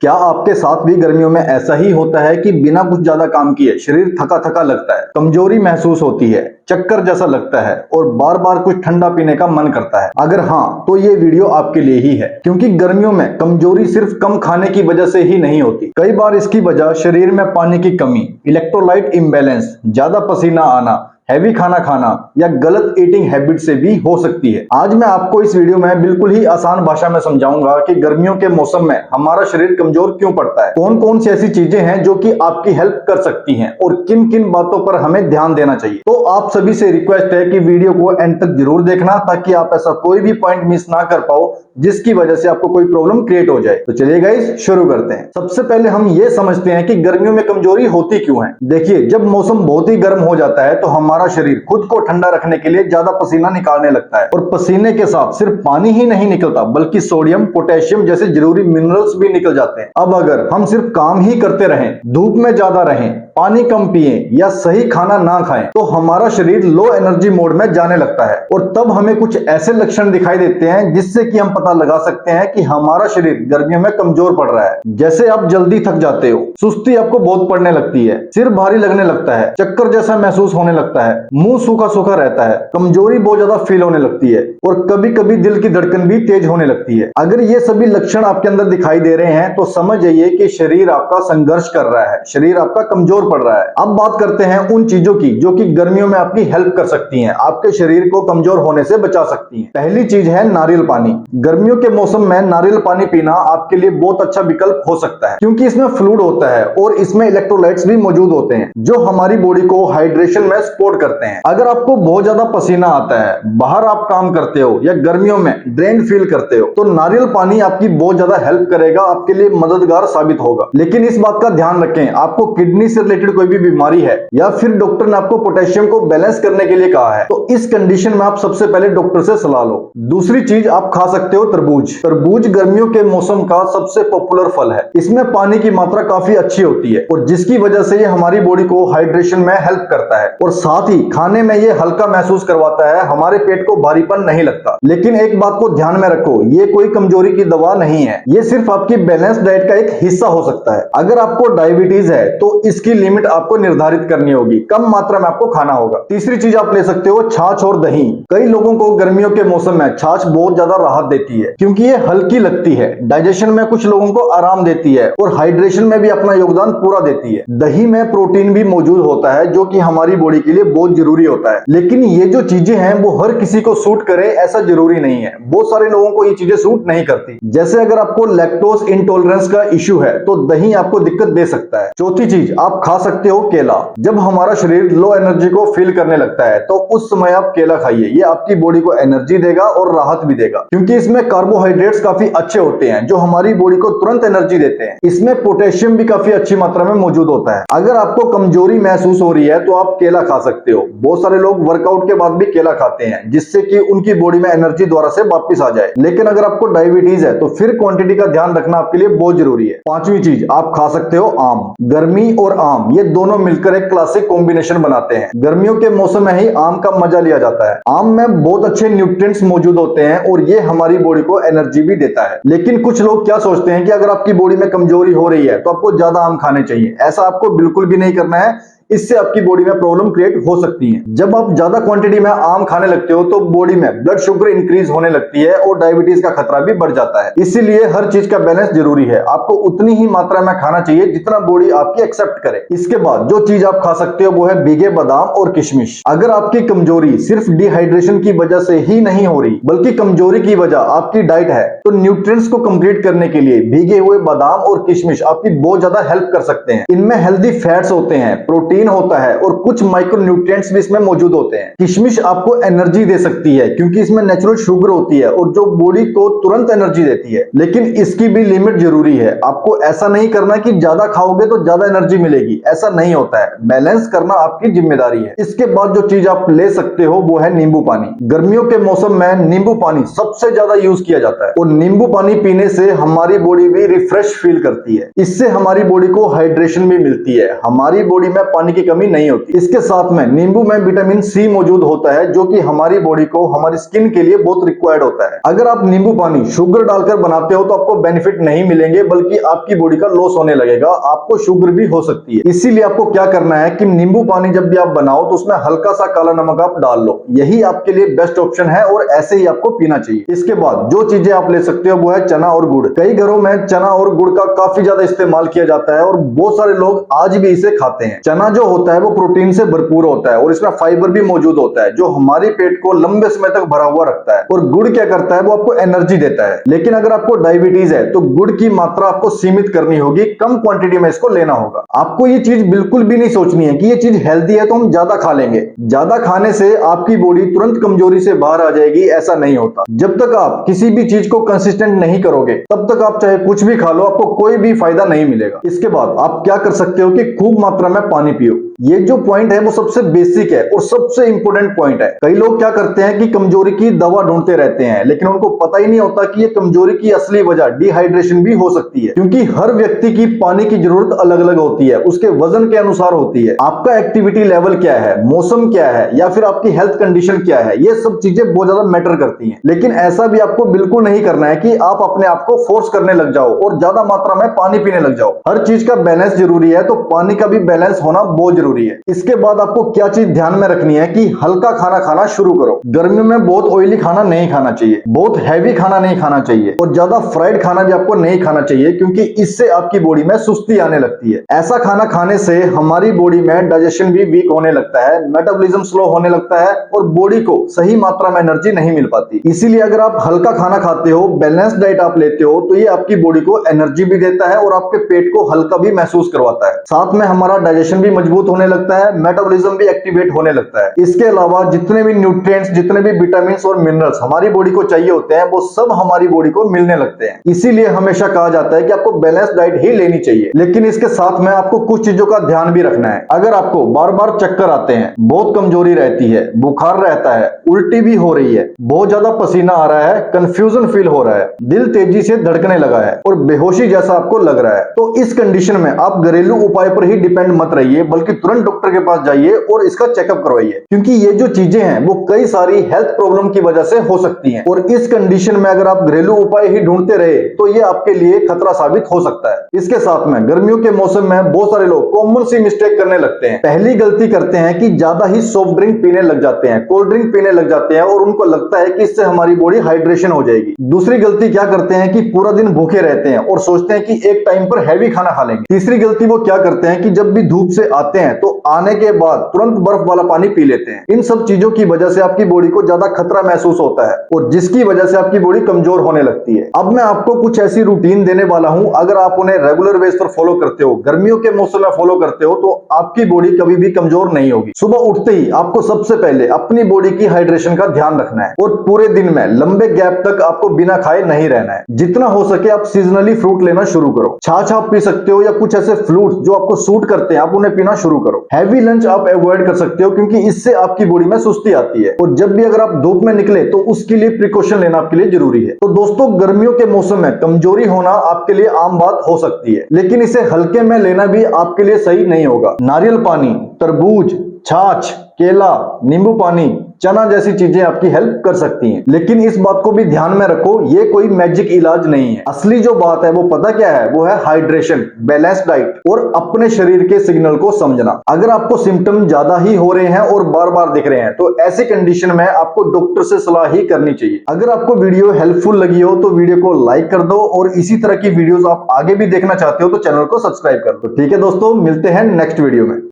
क्या आपके साथ भी गर्मियों में ऐसा ही होता है कि बिना कुछ ज्यादा काम किए शरीर थका थका लगता है, कमजोरी महसूस होती है, चक्कर जैसा लगता है और बार बार कुछ ठंडा पीने का मन करता है? अगर हाँ, तो ये वीडियो आपके लिए ही है, क्योंकि गर्मियों में कमजोरी सिर्फ कम खाने की वजह से ही नहीं होती। कई बार इसकी वजह शरीर में पानी की कमी, इलेक्ट्रोलाइट इम्बैलेंस, ज्यादा पसीना आना, हैवी खाना खाना या गलत ईटिंग हैबिट से भी हो सकती है। आज मैं आपको इस वीडियो में बिल्कुल ही आसान भाषा में समझाऊंगा कि गर्मियों के मौसम में हमारा शरीर कमजोर क्यों पड़ता है, कौन कौन सी ऐसी चीजें हैं जो कि आपकी हेल्प कर सकती हैं और किन किन बातों पर हमें ध्यान देना चाहिए। तो आप सभी से रिक्वेस्ट है कि वीडियो को एंड तक जरूर देखना, ताकि आप ऐसा कोई भी पॉइंट मिस ना कर पाओ जिसकी वजह से आपको कोई प्रॉब्लम क्रिएट हो जाए। तो चलिए गाइस, शुरू करते हैं। सबसे पहले हम ये समझते हैं कि गर्मियों में कमजोरी होती क्यों है। देखिए, जब मौसम बहुत ही गर्म हो जाता है तो हमारा शरीर खुद को ठंडा रखने के लिए ज्यादा पसीना निकालने लगता है, और पसीने के साथ सिर्फ पानी ही नहीं निकलता बल्कि सोडियम, पोटेशियम जैसे जरूरी मिनरल्स भी निकल जाते हैं। अब अगर हम सिर्फ काम ही करते रहें, धूप में ज्यादा रहें, पानी कम पिए या सही खाना ना खाएं, तो हमारा शरीर लो एनर्जी मोड में जाने लगता है, और तब हमें कुछ ऐसे लक्षण दिखाई देते हैं जिससे कि हम पता लगा सकते हैं कि हमारा शरीर गर्मियों में कमजोर पड़ रहा है। जैसे आप जल्दी थक जाते हो, सुस्ती आपको बहुत पड़ने लगती है, सिर भारी लगने लगता है, चक्कर जैसा महसूस होने लगता है, मुंह सूखा सूखा रहता है, कमजोरी बहुत ज्यादा फील होने लगती है और कभी कभी दिल की धड़कन भी तेज होने लगती है। अगर ये सभी लक्षण आपके अंदर दिखाई दे रहे हैं तो समझ जाइए कि शरीर आपका संघर्ष कर रहा है, शरीर आपका कमजोर पड़ रहा है। अब बात करते हैं उन चीजों की जो कि गर्मियों में आपकी हेल्प कर सकती हैं, आपके शरीर को कमजोर होने से बचा सकती हैं। पहली चीज है नारियल पानी। गर्मियों के मौसम में नारियल पानी पीना आपके लिए बहुत अच्छा विकल्प हो सकता है, क्योंकि इसमें फ्लूइड होता है और इसमें इलेक्ट्रोलाइट्स भी मौजूद होते हैं जो हमारी बॉडी को हाइड्रेशन में सपोर्ट करते हैं। अगर आपको बहुत ज्यादा पसीना आता है, बाहर आप काम करते हो या गर्मियों में ड्रेन फील करते हो, तो नारियल पानी आपकी बहुत ज्यादा हेल्प करेगा, आपके लिए मददगार साबित होगा। लेकिन इस बात का ध्यान रखें, आपको किडनी से रिलेटेड कोई भी बीमारी है या फिर डॉक्टर ने आपको पोटेशियम को बैलेंस करने के लिए कहा है, तो इस कंडीशन में आप सबसे पहले डॉक्टर से सलाह लो। दूसरी चीज आप खा सकते हो तरबूज। तरबूज गर्मियों के मौसम का सबसे पॉपुलर फल है। इसमें पानी की मात्रा काफी अच्छी होती है और जिसकी वजह से ये हमारी बॉडी को हाइड्रेशन में हेल्प करता है, और साथ ही खाने में ये हल्का महसूस करवाता है, हमारे पेट को भारीपन नहीं लगता। लेकिन एक बात को ध्यान में रखो, ये कोई कमजोरी की दवा नहीं है, ये सिर्फ आपकी बैलेंस डाइट का एक हिस्सा हो सकता है। अगर आपको डायबिटीज है तो इसकी लिमिट आपको निर्धारित करनी होगी, कम मात्रा में आपको खाना होगा। तीसरी चीज आप ले सकते हो छाछ और दही। कई लोगों को गर्मियों के मौसम में छाछ बहुत ज्यादा राहत देती है, क्योंकि ये हल्की लगती है, डाइजेशन में कुछ लोगों को आराम देती है और हाइड्रेशन में भी अपना योगदान पूरा देती है। दही में प्रोटीन भी मौजूद होता है जो कि हमारी बॉडी के लिए बहुत जरूरी होता है। लेकिन ये जो चीजें हैं वो हर किसी को सूट करे ऐसा जरूरी नहीं है, बहुत सारे लोगों को ये चीजें सूट नहीं करती। जैसे अगर आपको लैक्टोज इंटॉलरेंस का इश्यू है तो दही आपको दिक्कत दे सकता है। चौथी चीज, आप खा सकते हो केला। जब हमारा शरीर लो एनर्जी को फील करने लगता है तो उस समय आप केला खाइए, ये आपकी बॉडी को एनर्जी देगा और राहत भी देगा, क्योंकि इसमें कार्बोहाइड्रेट्स काफी अच्छे होते हैं जो हमारी बॉडी को तुरंत एनर्जी देते हैं। इसमें पोटेशियम भी काफी अच्छी मात्रा में मौजूद होता है। अगर आपको कमजोरी महसूस हो रही है तो आप केला खा सकते हो। बहुत सारे लोग वर्कआउट के बाद भी केला खाते हैं जिससे कि उनकी बॉडी में एनर्जी दोबारा से वापस आ जाए। लेकिन अगर आपको डायबिटीज है तो फिर क्वांटिटी का ध्यान रखना आपके लिए बहुत जरूरी है। पांचवी चीज, आप खा सकते हो आम। गर्मी और आम ये दोनों मिलकर एक क्लासिक कॉम्बिनेशन बनाते हैं। गर्मियों के मौसम में ही आम का मजा लिया जाता है। आम में बहुत अच्छे न्यूट्रिएंट्स मौजूद होते हैं और ये हमारी बॉडी को एनर्जी भी देता है। लेकिन कुछ लोग क्या सोचते हैं कि अगर आपकी बॉडी में कमजोरी हो रही है तो आपको ज्यादा आम खाने चाहिए। ऐसा आपको बिल्कुल भी नहीं करना है, इससे आपकी बॉडी में प्रॉब्लम क्रिएट हो सकती है। जब आप ज्यादा क्वांटिटी में आम खाने लगते हो तो बॉडी में ब्लड शुगर इंक्रीज होने लगती है और डायबिटीज का खतरा भी बढ़ जाता है। इसीलिए हर चीज का बैलेंस जरूरी है, आपको उतनी ही मात्रा में खाना चाहिए जितना बॉडी आपकी एक्सेप्ट करे। इसके बाद जो चीज आप खा सकते हो वो है भीगे बादाम और किशमिश। अगर आपकी कमजोरी सिर्फ डिहाइड्रेशन की वजह से ही नहीं हो रही बल्कि कमजोरी की वजह आपकी डाइट है, तो न्यूट्रिएंट्स को कंप्लीट करने के लिए भीगे हुए बादाम और किशमिश आपकी बहुत ज्यादा हेल्प कर सकते हैं। इनमें हेल्दी फैट्स होते हैं, प्रोटीन होता है और कुछ माइक्रोन्यूट्रिएंट्स भी इसमें मौजूद होते हैं। किशमिश आपको एनर्जी दे सकती है क्योंकि इसमें नेचुरल शुगर होती है और जो बॉडी को तुरंत एनर्जी देती है, लेकिन इसकी भी लिमिट जरूरी है। आपको ऐसा नहीं करना कि ज्यादा खाओगे तो ज्यादा एनर्जी मिलेगी, ऐसा नहीं होता है। बैलेंस करना आपकी जिम्मेदारी है। इसके बाद जो चीज आप ले सकते हो वो है नींबू पानी। गर्मियों के मौसम में नींबू पानी सबसे ज्यादा यूज किया जाता है और नींबू पानी पीने से हमारी बॉडी भी रिफ्रेश फील करती है। इससे हमारी बॉडी को हाइड्रेशन भी मिलती है। हमारी बॉडी में पानी पानी की कमी नहीं होती। इसके साथ में नींबू में विटामिन सी मौजूद होता है जो कि हमारी बॉडी को, हमारी स्किन के लिए बहुत रिक्वायर्ड होता है। अगर आप नींबू पानी शुगर डालकर बनाते हो तो आपको बेनिफिट नहीं मिलेंगे, बल्कि आपकी बॉडी का लॉस होने लगेगा, आपको शुगर भी हो सकती है। इसीलिए आपको क्या करना है कि नींबू पानी जब भी आप बनाओ तो उसमें हल्का सा काला नमक आप डाल लो, यही आपके लिए बेस्ट ऑप्शन है और ऐसे ही आपको पीना चाहिए। इसके बाद जो चीजें आप ले सकते हो वो है चना और गुड़। कई घरों में चना और गुड़ का काफी ज्यादा इस्तेमाल किया जाता है और बहुत सारे लोग आज भी इसे खाते हैं। चना जो होता है वो प्रोटीन से भरपूर होता है और इसमें फाइबर भी मौजूद होता है जो हमारे पेट को लंबे समय तक भरा हुआ रखता है। और गुड़ क्या करता है, वो आपको एनर्जी देता है। लेकिन अगर आपको डायबिटीज है तो गुड़ की मात्रा आपको सीमित करनी होगी, कम क्वांटिटी में इसको लेना होगा। आपको ये चीज बिल्कुल भी नहीं सोचनी है कि ये चीज हेल्दी है तो हम ज्यादा खा लेंगे। ज्यादा खाने से आपकी बॉडी तुरंत कमजोरी से बाहर आ जाएगी, ऐसा नहीं होता। जब तक आप किसी भी चीज को कंसिस्टेंट नहीं करोगे तब तक आप चाहे कुछ भी खा लो, आपको कोई भी फायदा नहीं मिलेगा। इसके बाद आप क्या कर सकते हो कि खूब मात्रा में पानी पियो। ये जो पॉइंट है वो सबसे बेसिक है और सबसे इंपॉर्टेंट पॉइंट है। कई लोग क्या करते हैं कि कमजोरी की दवा ढूंढते रहते हैं, लेकिन उनको पता ही नहीं होता कि ये कमजोरी की असली वजह डिहाइड्रेशन भी हो सकती है, क्योंकि हर व्यक्ति की पानी की जरूरत अलग अलग होती है, उसके वजन के अनुसार होती है। आपका एक्टिविटी लेवल क्या है, मौसम क्या है, या फिर आपकी हेल्थ कंडीशन क्या है, ये सब चीजें बहुत ज्यादा मैटर करती हैं। लेकिन ऐसा भी आपको बिल्कुल नहीं करना है कि आप अपने आप को फोर्स करने लग जाओ और ज्यादा मात्रा में पानी पीने लग जाओ। हर चीज का बैलेंस जरूरी है, तो पानी का भी बैलेंस होना बहुत जरूरी है। इसके बाद आपको क्या चीज ध्यान में रखनी है कि हल्का खाना खाना शुरू करो। गर्मियों में बहुत ऑयली खाना नहीं खाना चाहिए, बहुत हैवी खाना नहीं खाना चाहिए और ज्यादा फ्राइड खाना भी आपको नहीं खाना चाहिए, क्योंकि इससे आपकी बॉडी में सुस्ती आने लगती है। ऐसा खाना खाने से हमारी बॉडी में डाइजेशन भी वीक होने लगता है, मेटाबॉलिज्म स्लो होने लगता है और बॉडी को सही मात्रा में एनर्जी नहीं मिल पाती। इसीलिए अगर आप हल्का खाना खाते हो, बैलेंस्ड डाइट आप लेते हो, तो ये आपकी बॉडी को एनर्जी भी देता है और आपके पेट को हल्का भी महसूस करवाता है। साथ में हमारा डाइजेशन भी मजबूत होने लगता है, मेटाबॉलिज्म भी एक्टिवेट होने लगता है। इसके अलावा जितने भी न्यूट्रिएंट्स, जितने भी विटामिन और मिनरल्स हमारी बॉडी को चाहिए होते हैं, वो सब हमारी बॉडी को मिलने लगते हैं। इसीलिए हमेशा कहा जाता है कि आपको बैलेंस डाइट ही लेनी चाहिए। लेकिन इसके साथ में आपको कुछ चीजों का ध्यान भी रखना है। अगर आपको बार बार चक्कर आते हैं, बहुत कमजोरी रहती है, बुखार रहता है, उल्टी भी हो रही है, बहुत ज्यादा पसीना आ रहा है, कंफ्यूजन फील हो रहा है, दिल तेजी से धड़कने लगा है और बेहोशी जैसा आपको लग रहा है, तो इस कंडीशन में आप घरेलू उपाय पर ही डिपेंड मत रहिए, बल्कि तुरंत डॉक्टर के पास जाइए और इसका चेकअप करवाइए। क्योंकि ये जो चीजें हैं वो कई सारी हेल्थ प्रॉब्लम की वजह से हो सकती हैं और इस कंडीशन में अगर आप घरेलू उपाय ही ढूंढते रहे तो ये आपके लिए खतरा साबित हो सकता है। इसके साथ में गर्मियों के मौसम में बहुत सारे लोग कॉमन सी मिस्टेक करने लगते हैं। पहली गलती करते हैं कि ज्यादा ही सॉफ्ट ड्रिंक पीने लग जाते हैं, कोल्ड ड्रिंक पीने लग जाते हैं और उनको लगता है कि इससे हमारी बॉडी हाइड्रेशन हो जाएगी। दूसरी गलती क्या करते हैं कि पूरा दिन भूखे रहते हैं और सोचते हैं कि एक टाइम पर हैवी खाना खा लेंगे। तीसरी गलती वो क्या करते हैं कि जब भी धूप से आते हैं तो आने के बाद तुरंत बर्फ वाला पानी पी लेते हैं। इन सब चीजों की वजह से आपकी बॉडी को ज्यादा खतरा महसूस होता है और जिसकी वजह से आपकी बॉडी कमजोर होने लगती है। अब मैं आपको कुछ ऐसी रूटीन देने वाला हूं, अगर आप उन्हें रेगुलर बेस पर फॉलो करते हो, गर्मियों के मौसम में फॉलो करते हो, तो आपकी बॉडी कभी भी कमजोर नहीं होगी। सुबह उठते ही आपको सबसे पहले अपनी बॉडी की हाइड्रेशन का ध्यान रखना है और पूरे दिन में लंबे गैप तक आपको बिना खाए नहीं रहना है। जितना हो सके आप सीजनली फ्रूट लेना शुरू करो। छाछ आप पी सकते हो या कुछ ऐसे फ्रूट जो आपको सूट करते हैं आप उन्हें पीना शुरू करो। हैवी लंच आप अवॉइड कर सकते हो क्योंकि इससे आपकी बॉडी में सुस्ती आती है और जब भी अगर आप धूप में निकले तो उसके लिए प्रिकॉशन लेना आपके लिए जरूरी है। तो दोस्तों, गर्मियों के मौसम में कमजोरी होना आपके लिए आम बात हो सकती है, लेकिन इसे हल्के में लेना भी आपके लिए सही नहीं होगा। नारियल पानी, तरबूज, छाछ, केला, नींबू पानी, चना जैसी चीजें आपकी हेल्प कर सकती हैं। लेकिन इस बात को भी ध्यान में रखो, ये कोई मैजिक इलाज नहीं है। असली जो बात है वो पता क्या है, वो है हाइड्रेशन, बैलेंस डाइट और अपने शरीर के सिग्नल को समझना। अगर आपको सिम्टम ज्यादा ही हो रहे हैं और बार बार दिख रहे हैं तो ऐसी कंडीशन में आपको डॉक्टर से सलाह ही करनी चाहिए। अगर आपको वीडियो हेल्पफुल लगी हो तो वीडियो को लाइक कर दो और इसी तरह की वीडियोस आप आगे भी देखना चाहते हो तो चैनल को सब्सक्राइब कर दो। ठीक है दोस्तों, मिलते हैं नेक्स्ट वीडियो में।